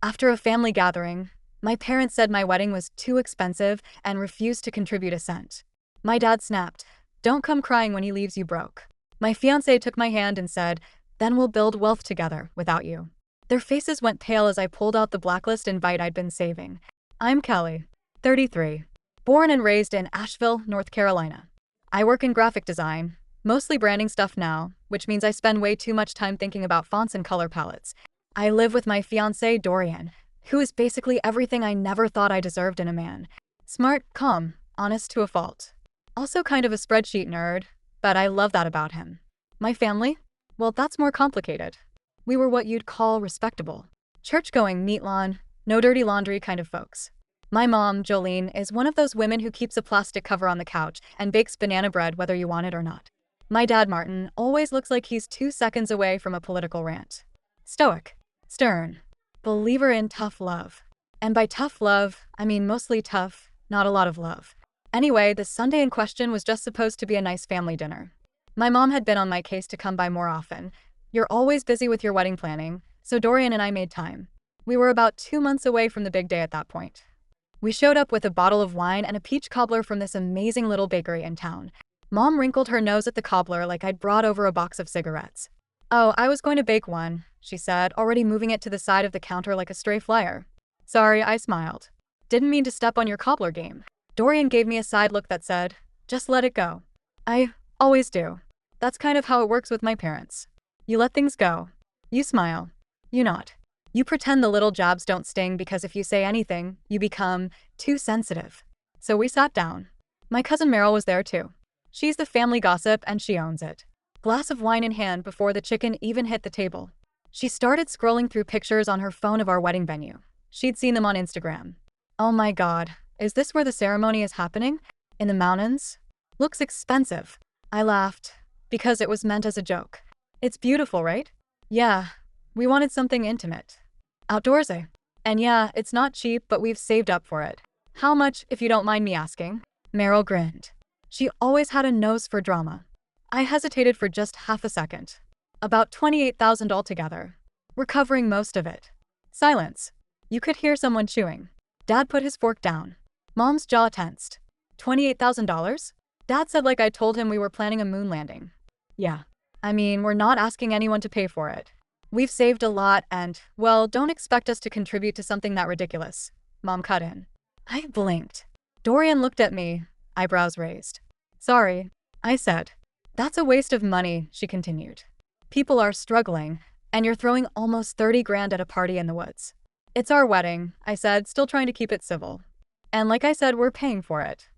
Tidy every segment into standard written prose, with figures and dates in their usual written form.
After a family gathering, my parents said my wedding was too expensive and refused to contribute a cent. My dad snapped, "Don't come crying when he leaves you broke." My fiancé took my hand and said, "Then we'll build wealth together without you." Their faces went pale as I pulled out the Blacklist invite I'd been saving. I'm Kelly, 33, born and raised in Asheville, North Carolina. I work in graphic design, mostly branding stuff now, which means I spend way too much time thinking about fonts and color palettes. I live with my fiancé, Dorian, who is basically everything I never thought I deserved in a man. Smart, calm, honest to a fault. Also kind of a spreadsheet nerd, but I love that about him. My family? Well, that's more complicated. We were what you'd call respectable. Church-going, neat lawn, no dirty laundry kind of folks. My mom, Jolene, is one of those women who keeps a plastic cover on the couch and bakes banana bread whether you want it or not. My dad, Martin, always looks like he's 2 seconds away from a political rant. Stoic. Stern. Believer in tough love. And by tough love, I mean mostly tough, not a lot of love. Anyway, the Sunday in question was just supposed to be a nice family dinner. My mom had been on my case to come by more often. You're always busy with your wedding planning, so Dorian and I made time. We were about 2 months away from the big day at that point. We showed up with a bottle of wine and a peach cobbler from this amazing little bakery in town. Mom wrinkled her nose at the cobbler like I'd brought over a box of cigarettes. "Oh, I was going to bake one," she said, already moving it to the side of the counter like a stray flyer. "Sorry," I smiled. "Didn't mean to step on your cobbler game." Dorian gave me a side look that said, "Just let it go." I always do. That's kind of how it works with my parents. You let things go. You smile. You nod. You pretend the little jabs don't sting because if you say anything, you become too sensitive. So we sat down. My cousin Meryl was there too. She's the family gossip and she owns it. Glass of wine in hand before the chicken even hit the table. She started scrolling through pictures on her phone of our wedding venue. She'd seen them on Instagram. "Oh my God, is this where the ceremony is happening? In the mountains? Looks expensive." I laughed, because it was meant as a joke. "It's beautiful, right?" "Yeah, we wanted something intimate. Outdoorsy. And yeah, it's not cheap, but we've saved up for it." "How much, if you don't mind me asking?" Meryl grinned. She always had a nose for drama. I hesitated for just half a second. "About 28,000 altogether. We're covering most of it." Silence. You could hear someone chewing. Dad put his fork down. Mom's jaw tensed. $28,000? Dad said like I told him we were planning a moon landing. "Yeah. I mean, we're not asking anyone to pay for it. We've saved a lot and, well, don't expect us to contribute to something that ridiculous." Mom cut in. I blinked. Dorian looked at me, eyebrows raised. "Sorry," I said. "That's a waste of money," she continued. "People are struggling, and you're throwing almost 30 grand at a party in the woods." "It's our wedding," I said, still trying to keep it civil. "And like I said, we're paying for it.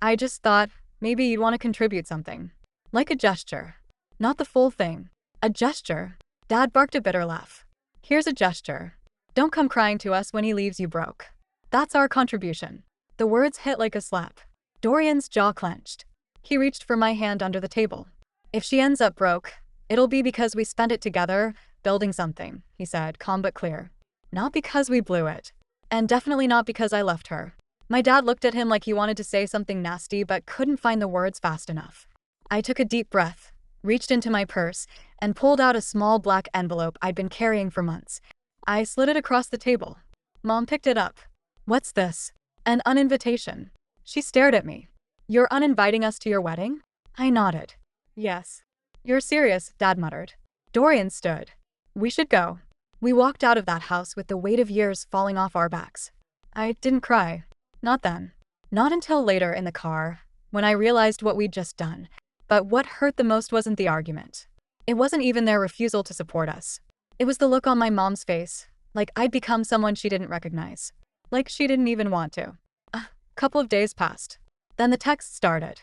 I just thought, maybe you'd want to contribute something. Like a gesture. Not the full thing. A gesture." Dad barked a bitter laugh. "Here's a gesture. Don't come crying to us when he leaves you broke. That's our contribution." The words hit like a slap. Dorian's jaw clenched. He reached for my hand under the table. "If she ends up broke, it'll be because we spent it together, building something," he said, calm but clear. "Not because we blew it. And definitely not because I left her." My dad looked at him like he wanted to say something nasty but couldn't find the words fast enough. I took a deep breath, reached into my purse, and pulled out a small black envelope I'd been carrying for months. I slid it across the table. Mom picked it up. "What's this?" "An uninvitation." She stared at me. "You're uninviting us to your wedding?" I nodded. "Yes." "You're serious," Dad muttered. Dorian stood. "We should go." We walked out of that house with the weight of years falling off our backs. I didn't cry. Not then. Not until later in the car, when I realized what we'd just done. But what hurt the most wasn't the argument. It wasn't even their refusal to support us. It was the look on my mom's face, like I'd become someone she didn't recognize. Like she didn't even want to. A couple of days passed. Then the text started.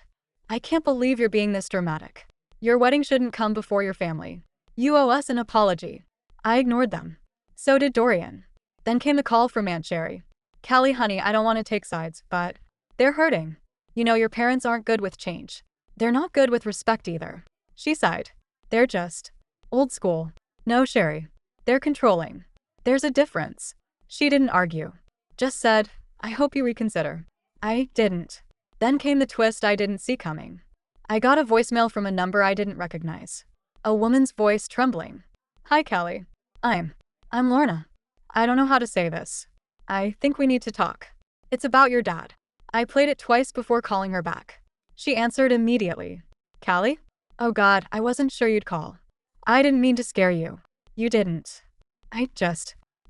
"I can't believe you're being this dramatic. Your wedding shouldn't come before your family. You owe us an apology." I ignored them. So did Dorian. Then came the call from Aunt Sherry. "Callie, honey, I don't want to take sides, but they're hurting. You know, your parents aren't good with change. They're not good with respect either." She sighed. "They're just old school." "No, Sherry. They're controlling. There's a difference." She didn't argue. Just said, "I hope you reconsider." I didn't. Then came the twist I didn't see coming. I got a voicemail from a number I didn't recognize. A woman's voice trembling. "Hi, Callie. I'm Lorna. I don't know how to say this. I think we need to talk. It's about your dad. I played it twice before calling her back. She answered immediately. Callie? Oh God, I wasn't sure you'd call. I didn't mean to scare you. You didn't.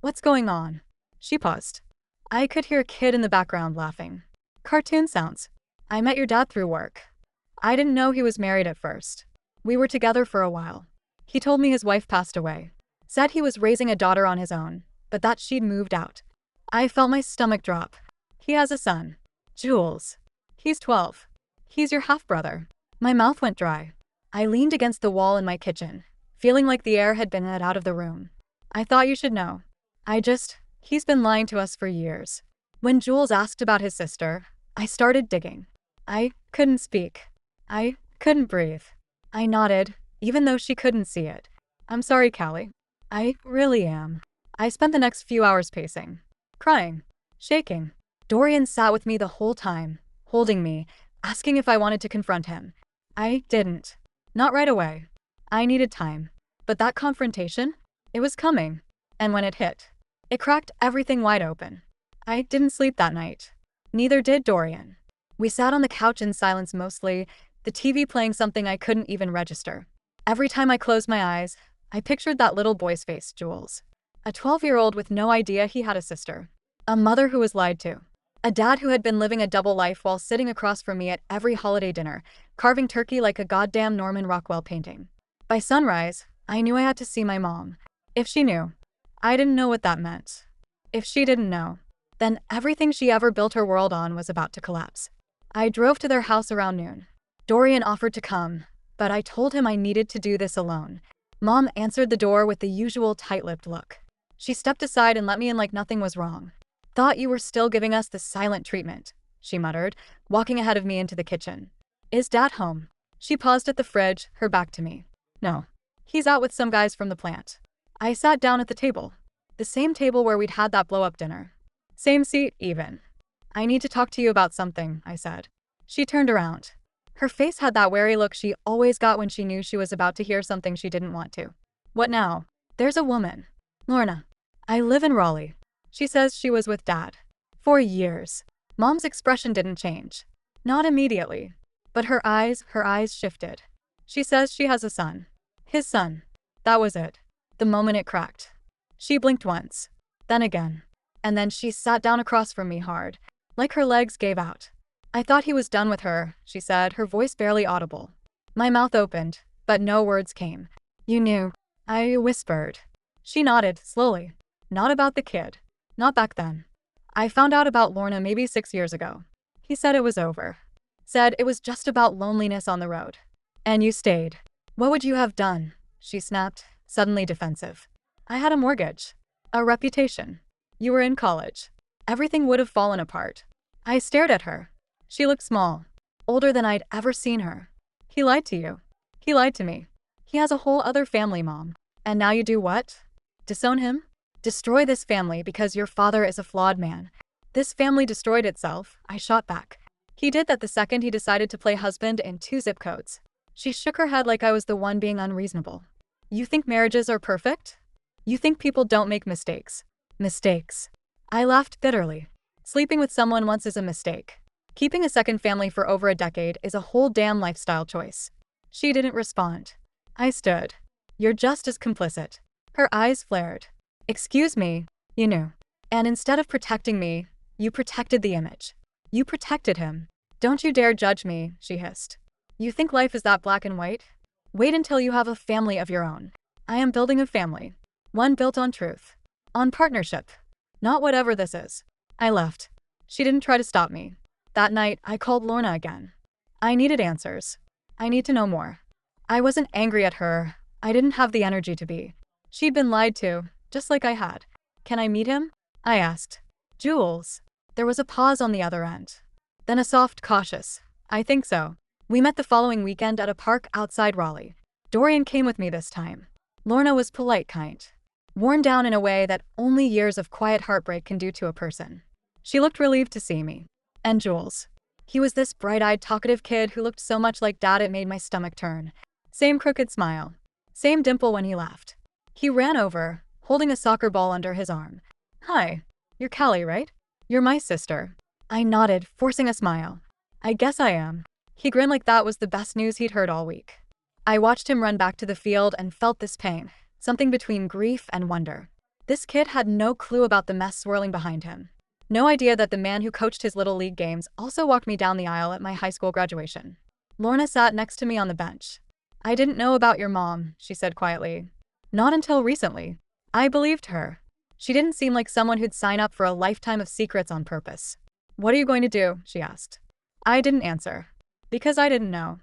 What's going on? She paused. I could hear a kid in the background laughing. Cartoon sounds. I met your dad through work. I didn't know he was married at first. We were together for a while. He told me his wife passed away. Said he was raising a daughter on his own, but that she'd moved out. I felt my stomach drop. He has a son. Jules. He's 12. He's your half-brother. My mouth went dry. I leaned against the wall in my kitchen, feeling like the air had been let out of the room. I thought you should know. He's been lying to us for years. When Jules asked about his sister, I started digging. I couldn't speak. I couldn't breathe. I nodded, even though she couldn't see it. I'm sorry, Callie. I really am. I spent the next few hours pacing, crying, shaking. Dorian sat with me the whole time, holding me, asking if I wanted to confront him. I didn't. Not right away. I needed time. But that confrontation? It was coming. And when it hit, it cracked everything wide open. I didn't sleep that night. Neither did Dorian. We sat on the couch in silence mostly, the TV playing something I couldn't even register. Every time I closed my eyes, I pictured that little boy's face, Jules. A 12-year-old with no idea he had a sister. A mother who was lied to. A dad who had been living a double life while sitting across from me at every holiday dinner, carving turkey like a goddamn Norman Rockwell painting. By sunrise, I knew I had to see my mom. If she knew. I didn't know what that meant. If she didn't know, then everything she ever built her world on was about to collapse. I drove to their house around noon. Dorian offered to come, but I told him I needed to do this alone. Mom answered the door with the usual tight-lipped look. She stepped aside and let me in like nothing was wrong. Thought you were still giving us the silent treatment, she muttered, walking ahead of me into the kitchen. Is Dad home? She paused at the fridge, her back to me. No. He's out with some guys from the plant. I sat down at the table. The same table where we'd had that blow-up dinner. Same seat, even. I need to talk to you about something, I said. She turned around. Her face had that wary look she always got when she knew she was about to hear something she didn't want to. What now? There's a woman. Lorna. I live in Raleigh. She says she was with Dad. For years. Mom's expression didn't change. Not immediately. But her eyes shifted. She says she has a son. His son. That was it. The moment it cracked. She blinked once. Then again. And then she sat down across from me hard. Like her legs gave out. I thought he was done with her, she said, her voice barely audible. My mouth opened, but no words came. You knew. I whispered. She nodded, slowly. Not about the kid. Not back then. I found out about Lorna maybe 6 years ago. He said it was over. Said it was just about loneliness on the road. And you stayed. What would you have done? She snapped, suddenly defensive. I had a mortgage. A reputation. You were in college. Everything would have fallen apart. I stared at her. She looked small. Older than I'd ever seen her. He lied to you. He lied to me. He has a whole other family, Mom. And now you do what? Disown him? Destroy this family because your father is a flawed man. This family destroyed itself, I shot back. He did that the second he decided to play husband in 2 zip codes. She shook her head like I was the one being unreasonable. You think marriages are perfect? You think people don't make mistakes? Mistakes. I laughed bitterly. Sleeping with someone once is a mistake. Keeping a second family for over a decade is a whole damn lifestyle choice. She didn't respond. I stood. You're just as complicit. Her eyes flared. Excuse me, you knew. And instead of protecting me, you protected the image. You protected him. Don't you dare judge me, she hissed. You think life is that black and white? Wait until you have a family of your own. I am building a family. One built on truth. On partnership. Not whatever this is. I left. She didn't try to stop me. That night, I called Lorna again. I needed answers. I need to know more. I wasn't angry at her. I didn't have the energy to be. She'd been lied to, just like I had. Can I meet him? I asked. Jules. There was a pause on the other end. Then a soft, cautious. I think so. We met the following weekend at a park outside Raleigh. Dorian came with me this time. Lorna was polite, kind. Worn down in a way that only years of quiet heartbreak can do to a person. She looked relieved to see me. And Jules. He was this bright-eyed, talkative kid who looked so much like Dad it made my stomach turn. Same crooked smile. Same dimple when he laughed. He ran over, holding a soccer ball under his arm. Hi. You're Callie, right? You're my sister. I nodded, forcing a smile. I guess I am. He grinned like that was the best news he'd heard all week. I watched him run back to the field and felt this pain, something between grief and wonder. This kid had no clue about the mess swirling behind him. No idea that the man who coached his little league games also walked me down the aisle at my high school graduation. Lorna sat next to me on the bench. I didn't know about your mom, she said quietly. Not until recently. I believed her. She didn't seem like someone who'd sign up for a lifetime of secrets on purpose. What are you going to do? She asked. I didn't answer. Because I didn't know.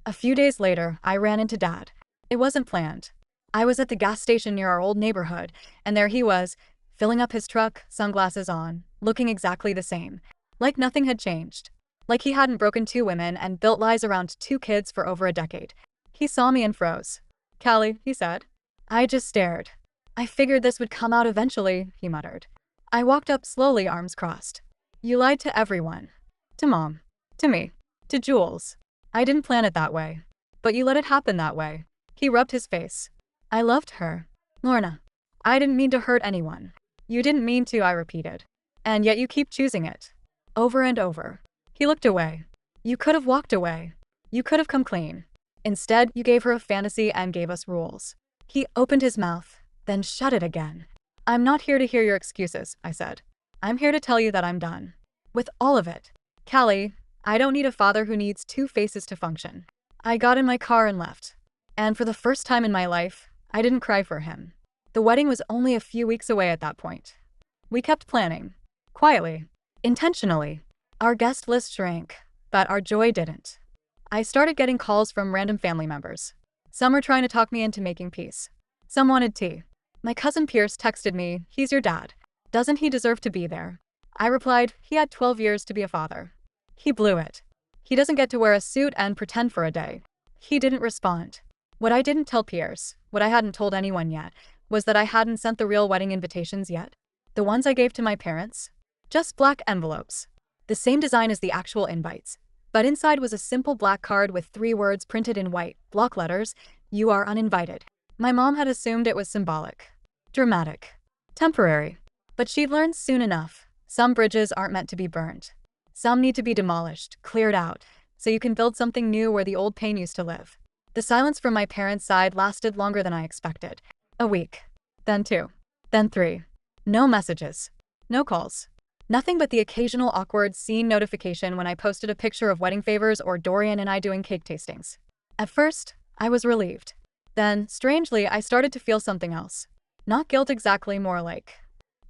A few days later, I ran into Dad. It wasn't planned. I was at the gas station near our old neighborhood, and there he was, filling up his truck, sunglasses on, looking exactly the same. Like nothing had changed. Like he hadn't broken 2 women and built lies around 2 kids for over a decade. He saw me and froze. Callie, he said. I just stared. I figured this would come out eventually, he muttered. I walked up slowly, arms crossed. You lied to everyone. To Mom. To me. To Jules. I didn't plan it that way. But you let it happen that way. He rubbed his face. I loved her. Lorna. I didn't mean to hurt anyone. You didn't mean to, I repeated. And yet you keep choosing it. Over and over. He looked away. You could have walked away. You could have come clean. Instead, you gave her a fantasy and gave us rules. He opened his mouth, then shut it again. I'm not here to hear your excuses, I said. I'm here to tell you that I'm done. With all of it. Callie, I don't need a father who needs 2 faces to function. I got in my car and left. And for the first time in my life, I didn't cry for him. The wedding was only a few weeks away at that point. We kept planning. Quietly. Intentionally. Our guest list shrank, but our joy didn't. I started getting calls from random family members. Some were trying to talk me into making peace. Some wanted tea. My cousin Pierce texted me, he's your dad. Doesn't he deserve to be there? I replied, he had 12 years to be a father. He blew it. He doesn't get to wear a suit and pretend for a day. He didn't respond. What I didn't tell Pierce, what I hadn't told anyone yet, was that I hadn't sent the real wedding invitations yet. The ones I gave to my parents? Just black envelopes. The same design as the actual invites. But inside was a simple black card with 3 words printed in white, block letters, you are uninvited. My mom had assumed it was symbolic. Dramatic. Temporary. But she'd learned soon enough. Some bridges aren't meant to be burned. Some need to be demolished, cleared out, so you can build something new where the old pain used to live. The silence from my parents' side lasted longer than I expected. A week. Then 2. Then 3. No messages. No calls. Nothing but the occasional awkward scene notification when I posted a picture of wedding favors or Dorian and I doing cake tastings. At first, I was relieved. Then, strangely, I started to feel something else. Not guilt exactly, more like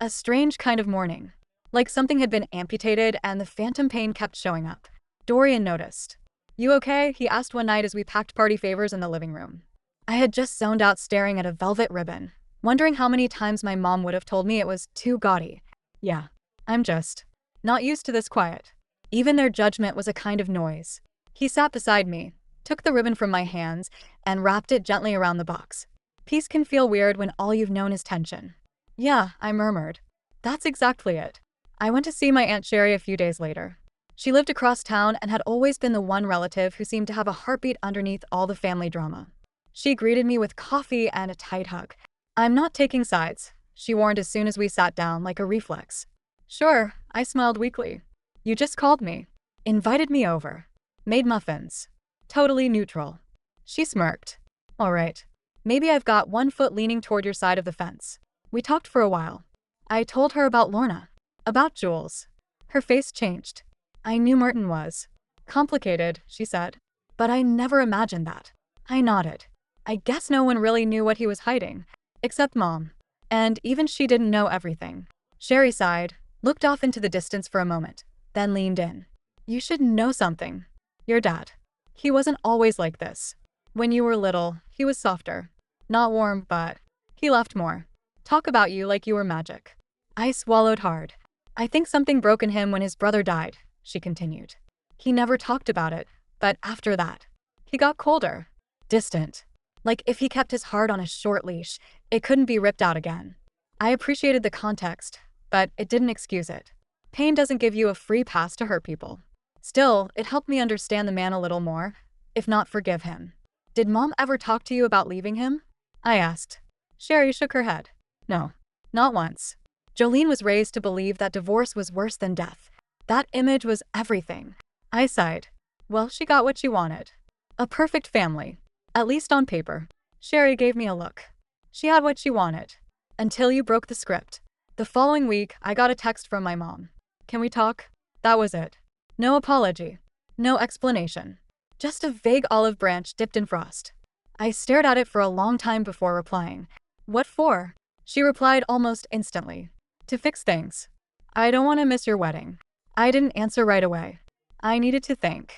a strange kind of mourning. Like something had been amputated and the phantom pain kept showing up. Dorian noticed. You okay? He asked one night as we packed party favors in the living room. I had just zoned out staring at a velvet ribbon, wondering how many times my mom would have told me it was too gaudy. Yeah, I'm just not used to this quiet. Even their judgment was a kind of noise. He sat beside me, took the ribbon from my hands, and wrapped it gently around the box. Peace can feel weird when all you've known is tension. Yeah, I murmured. That's exactly it. I went to see my Aunt Sherry a few days later. She lived across town and had always been the one relative who seemed to have a heartbeat underneath all the family drama. She greeted me with coffee and a tight hug. I'm not taking sides, she warned as soon as we sat down, like a reflex. Sure, I smiled weakly. You just called me. Invited me over. Made muffins. Totally neutral. She smirked. All right. Maybe I've got 1 foot leaning toward your side of the fence. We talked for a while. I told her about Lorna. About Jules. Her face changed. I knew Merton was complicated, she said. But I never imagined that. I nodded. I guess no one really knew what he was hiding. Except Mom. And even she didn't know everything. Sherry sighed, looked off into the distance for a moment, then leaned in. You should know something. Your dad. He wasn't always like this. When you were little, he was softer. Not warm, but he laughed more. Talk about you like you were magic. I swallowed hard. I think something broke in him when his brother died, she continued. He never talked about it, but after that, he got colder. Distant. Like if he kept his heart on a short leash, it couldn't be ripped out again. I appreciated the context, but it didn't excuse it. Pain doesn't give you a free pass to hurt people. Still, it helped me understand the man a little more, if not forgive him. Did Mom ever talk to you about leaving him? I asked. Sherry shook her head. No, not once. Jolene was raised to believe that divorce was worse than death. That image was everything. I sighed. Well, she got what she wanted. A perfect family. At least on paper. Sherry gave me a look. She had what she wanted. Until you broke the script. The following week, I got a text from my mom. Can we talk? That was it. No apology. No explanation. Just a vague olive branch dipped in frost. I stared at it for a long time before replying. What for? She replied almost instantly. To fix things. I don't want to miss your wedding. I didn't answer right away. I needed to think.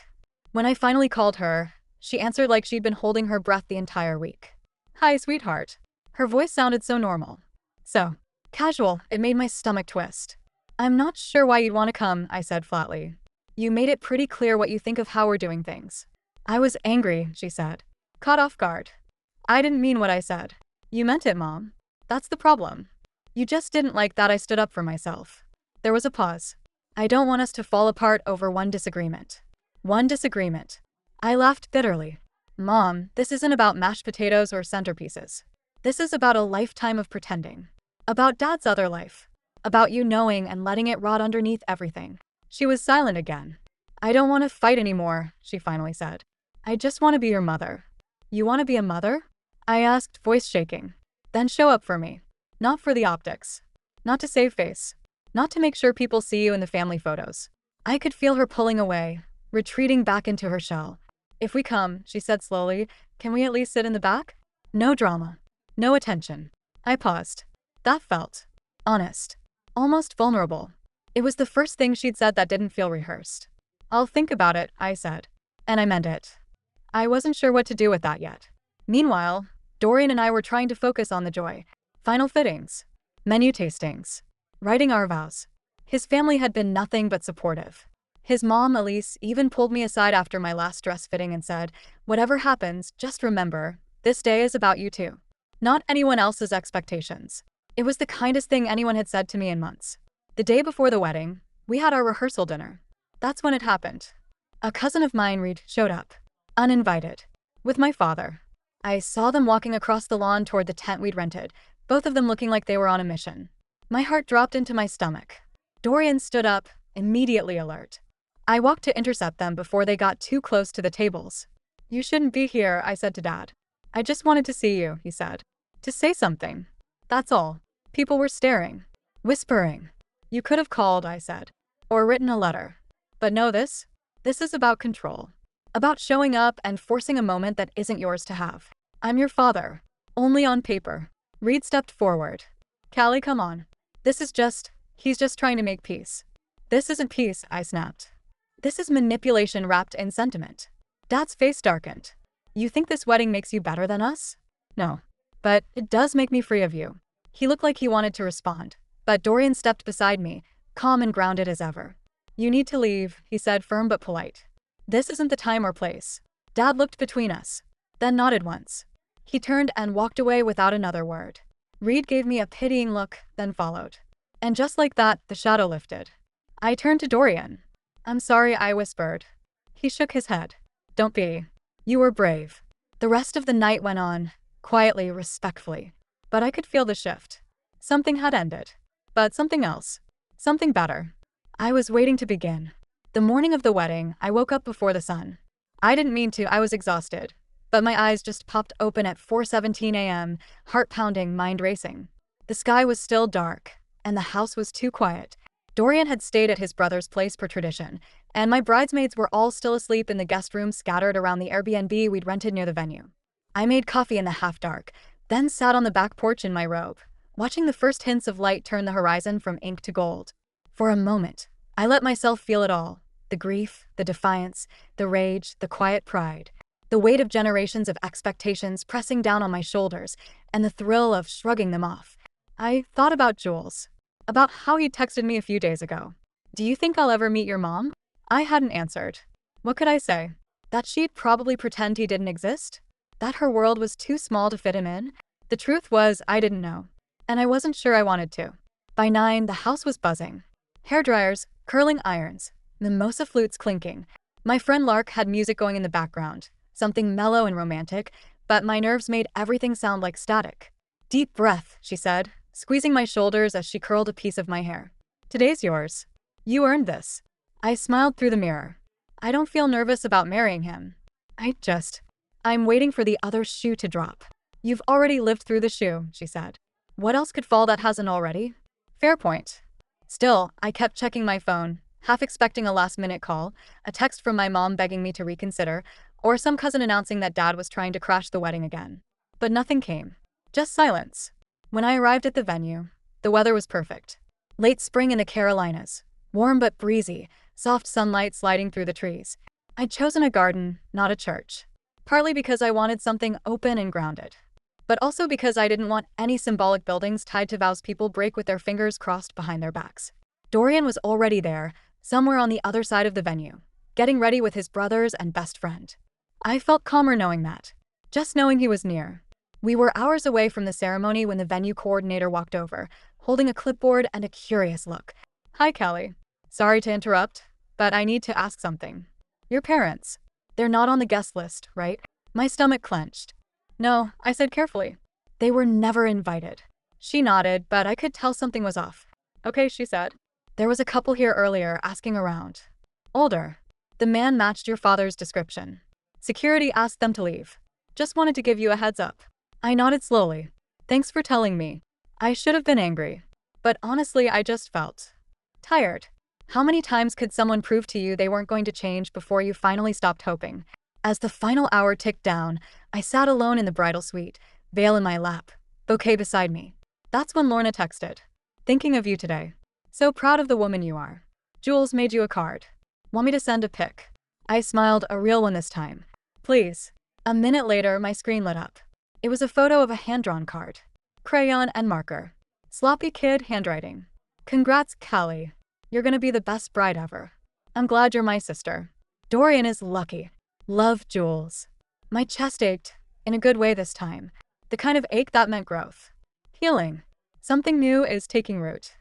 When I finally called her, she answered like she'd been holding her breath the entire week. Hi, sweetheart. Her voice sounded so normal. So casual, it made my stomach twist. I'm not sure why you'd want to come, I said flatly. You made it pretty clear what you think of how we're doing things. I was angry, she said. Caught off guard. I didn't mean what I said. You meant it, Mom. That's the problem. You just didn't like that I stood up for myself. There was a pause. I don't want us to fall apart over one disagreement. One disagreement. I laughed bitterly. Mom, this isn't about mashed potatoes or centerpieces. This is about a lifetime of pretending. About Dad's other life. About you knowing and letting it rot underneath everything. She was silent again. I don't want to fight anymore, she finally said. I just want to be your mother. You want to be a mother? I asked, voice shaking. Then show up for me. Not for the optics. Not to save face. Not to make sure people see you in the family photos. I could feel her pulling away, retreating back into her shell. If we come, she said slowly, can we at least sit in the back? No drama. No attention. I paused. That felt honest. Almost vulnerable. It was the first thing she'd said that didn't feel rehearsed. I'll think about it, I said. And I meant it. I wasn't sure what to do with that yet. Meanwhile, Dorian and I were trying to focus on the joy. Final fittings. Menu tastings. Writing our vows. His family had been nothing but supportive. His mom, Elise, even pulled me aside after my last dress fitting and said, whatever happens, just remember, this day is about you too. Not anyone else's expectations. It was the kindest thing anyone had said to me in months. The day before the wedding, we had our rehearsal dinner. That's when it happened. A cousin of mine, Reed, showed up. Uninvited. With my father. I saw them walking across the lawn toward the tent we'd rented, both of them looking like they were on a mission. My heart dropped into my stomach. Dorian stood up, immediately alert. I walked to intercept them before they got too close to the tables. You shouldn't be here, I said to Dad. I just wanted to see you, he said. To say something. That's all. People were staring. Whispering. You could have called, I said. Or written a letter. But know this? This is about control. About showing up and forcing a moment that isn't yours to have. I'm your father. Only on paper. Reed stepped forward. Callie, come on. He's just trying to make peace. This isn't peace, I snapped. This is manipulation wrapped in sentiment. Dad's face darkened. You think this wedding makes you better than us? No. But it does make me free of you. He looked like he wanted to respond, but Dorian stepped beside me, calm and grounded as ever. You need to leave, he said, firm but polite. This isn't the time or place. Dad looked between us, then nodded once. He turned and walked away without another word. Reed gave me a pitying look, then followed. And just like that, the shadow lifted. I turned to Dorian. I'm sorry, I whispered. He shook his head. Don't be. You were brave. The rest of the night went on, quietly, respectfully. But I could feel the shift. Something had ended. But something else. Something better. I was waiting to begin. The morning of the wedding, I woke up before the sun. I didn't mean to, I was exhausted. But my eyes just popped open at 4:17 a.m., heart pounding, mind racing. The sky was still dark, and the house was too quiet. Dorian had stayed at his brother's place per tradition, and my bridesmaids were all still asleep in the guest rooms scattered around the Airbnb we'd rented near the venue. I made coffee in the half-dark, then sat on the back porch in my robe, watching the first hints of light turn the horizon from ink to gold. For a moment, I let myself feel it all. The grief, the defiance, the rage, the quiet pride. The weight of generations of expectations pressing down on my shoulders, and the thrill of shrugging them off. I thought about Jules. About how he texted me a few days ago. Do you think I'll ever meet your mom? I hadn't answered. What could I say? That she'd probably pretend he didn't exist? That her world was too small to fit him in? The truth was, I didn't know. And I wasn't sure I wanted to. By 9, the house was buzzing. Hairdryers, curling irons, mimosa flutes clinking. My friend Lark had music going in the background. Something mellow and romantic, but my nerves made everything sound like static. Deep breath, she said, squeezing my shoulders as she curled a piece of my hair. Today's yours. You earned this. I smiled through the mirror. I don't feel nervous about marrying him. I'm waiting for the other shoe to drop. You've already lived through the shoe, she said. What else could fall that hasn't already? Fair point. Still, I kept checking my phone, half expecting a last-minute call, a text from my mom begging me to reconsider, or some cousin announcing that dad was trying to crash the wedding again. But nothing came. Just silence. When I arrived at the venue, the weather was perfect. Late spring in the Carolinas. Warm but breezy, soft sunlight sliding through the trees. I'd chosen a garden, not a church. Partly because I wanted something open and grounded. But also because I didn't want any symbolic buildings tied to vows people break with their fingers crossed behind their backs. Dorian was already there, somewhere on the other side of the venue, getting ready with his brothers and best friend. I felt calmer knowing that. Just knowing he was near. We were hours away from the ceremony when the venue coordinator walked over, holding a clipboard and a curious look. Hi, Callie. Sorry to interrupt, but I need to ask something. Your parents. They're not on the guest list, right? My stomach clenched. No, I said carefully. They were never invited. She nodded, but I could tell something was off. Okay, she said. There was a couple here earlier asking around. Older. The man matched your father's description. Security asked them to leave. Just wanted to give you a heads up. I nodded slowly. Thanks for telling me. I should have been angry. But honestly, I just felt tired. How many times could someone prove to you they weren't going to change before you finally stopped hoping? As the final hour ticked down, I sat alone in the bridal suite, veil in my lap, bouquet beside me. That's when Lorna texted. Thinking of you today. So proud of the woman you are. Jules made you a card. Want me to send a pic? I smiled, a real one this time. Please. A minute later, my screen lit up. It was a photo of a hand-drawn card. Crayon and marker. Sloppy kid handwriting. Congrats, Callie. You're gonna be the best bride ever. I'm glad you're my sister. Dorian is lucky. Love, Jules. My chest ached, in a good way this time. The kind of ache that meant growth. Healing. Something new is taking root.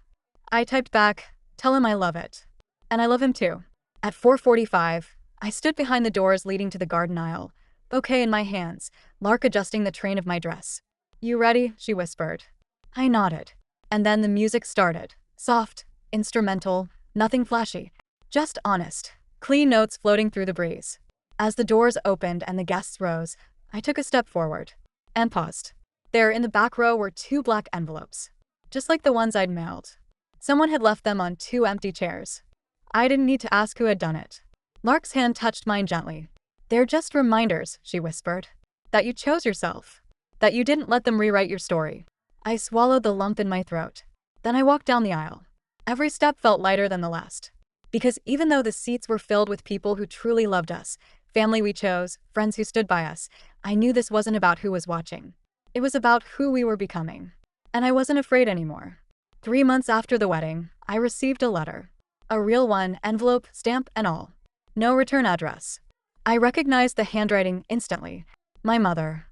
I typed back, tell him I love it. And I love him too. At 4:45, I stood behind the doors leading to the garden aisle, bouquet in my hands, Lark adjusting the train of my dress. You ready? She whispered. I nodded. And then the music started. Soft, instrumental, nothing flashy. Just honest, clean notes floating through the breeze. As the doors opened and the guests rose, I took a step forward. And paused. There in the back row were 2 black envelopes. Just like the ones I'd mailed. Someone had left them on 2 empty chairs. I didn't need to ask who had done it. Lark's hand touched mine gently. They're just reminders, she whispered. That you chose yourself. That you didn't let them rewrite your story. I swallowed the lump in my throat. Then I walked down the aisle. Every step felt lighter than the last. Because even though the seats were filled with people who truly loved us, family we chose, friends who stood by us, I knew this wasn't about who was watching. It was about who we were becoming. And I wasn't afraid anymore. 3 months after the wedding, I received a letter. A real one, envelope, stamp, and all. No return address. I recognized the handwriting instantly. My mother.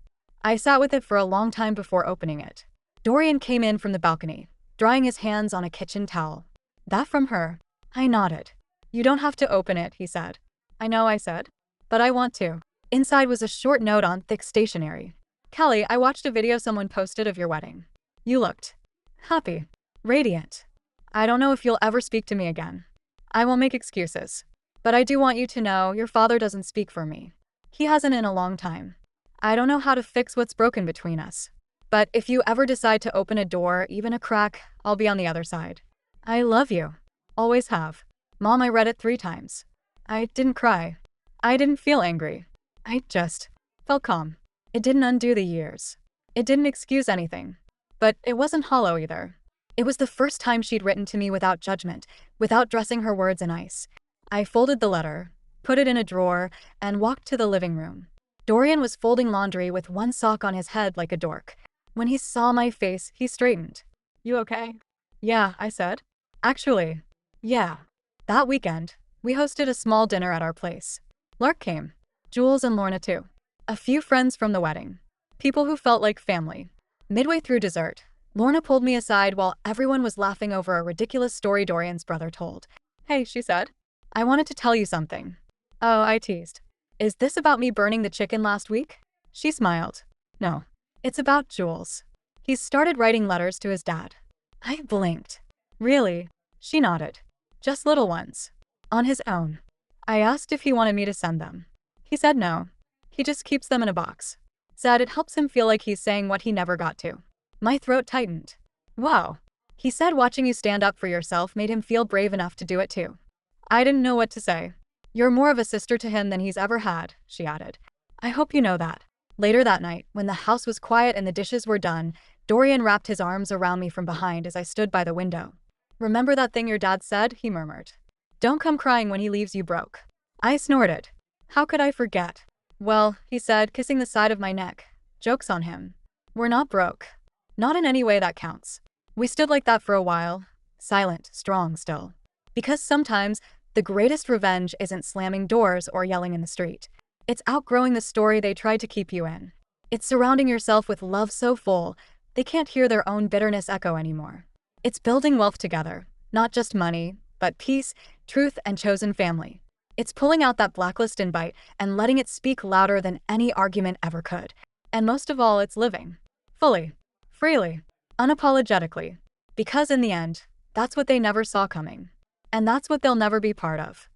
I sat with it for a long time before opening it. Dorian came in from the balcony, drying his hands on a kitchen towel. That from her. I nodded. You don't have to open it, he said. I know, I said. But I want to. Inside was a short note on thick stationery. Callie, I watched a video someone posted of your wedding. You looked happy. Radiant. I don't know if you'll ever speak to me again. I won't make excuses. But I do want you to know your father doesn't speak for me. He hasn't in a long time. I don't know how to fix what's broken between us. But if you ever decide to open a door, even a crack, I'll be on the other side. I love you. Always have. Mom, I read it 3 times. I didn't cry. I didn't feel angry. I just felt calm. It didn't undo the years. It didn't excuse anything. But it wasn't hollow either. It was the first time she'd written to me without judgment, without dressing her words in ice. I folded the letter, put it in a drawer, and walked to the living room. Dorian was folding laundry with one sock on his head like a dork. When he saw my face, he straightened. You okay? Yeah, I said. Actually, yeah. That weekend, we hosted a small dinner at our place. Lark came. Jules and Lorna too. A few friends from the wedding. People who felt like family. Midway through dessert, Lorna pulled me aside while everyone was laughing over a ridiculous story Dorian's brother told. Hey, she said. I wanted to tell you something. Oh, I teased. Is this about me burning the chicken last week? She smiled. No. It's about Jules. He's started writing letters to his dad. I blinked. Really? She nodded. Just little ones. On his own. I asked if he wanted me to send them. He said no. He just keeps them in a box. Said it helps him feel like he's saying what he never got to. My throat tightened. Wow. He said watching you stand up for yourself made him feel brave enough to do it too. I didn't know what to say. You're more of a sister to him than he's ever had, she added. I hope you know that. Later that night, when the house was quiet and the dishes were done, Dorian wrapped his arms around me from behind as I stood by the window. Remember that thing your dad said? He murmured. Don't come crying when he leaves you broke. I snorted. How could I forget? Well, he said, kissing the side of my neck. Joke's on him. We're not broke. Not in any way that counts. We stood like that for a while, silent, strong still. Because sometimes, the greatest revenge isn't slamming doors or yelling in the street. It's outgrowing the story they tried to keep you in. It's surrounding yourself with love so full, they can't hear their own bitterness echo anymore. It's building wealth together, not just money, but peace, truth, and chosen family. It's pulling out that blacklist invite and letting it speak louder than any argument ever could. And most of all, it's living. Fully. Freely. Unapologetically. Because in the end, that's what they never saw coming. And that's what they'll never be part of.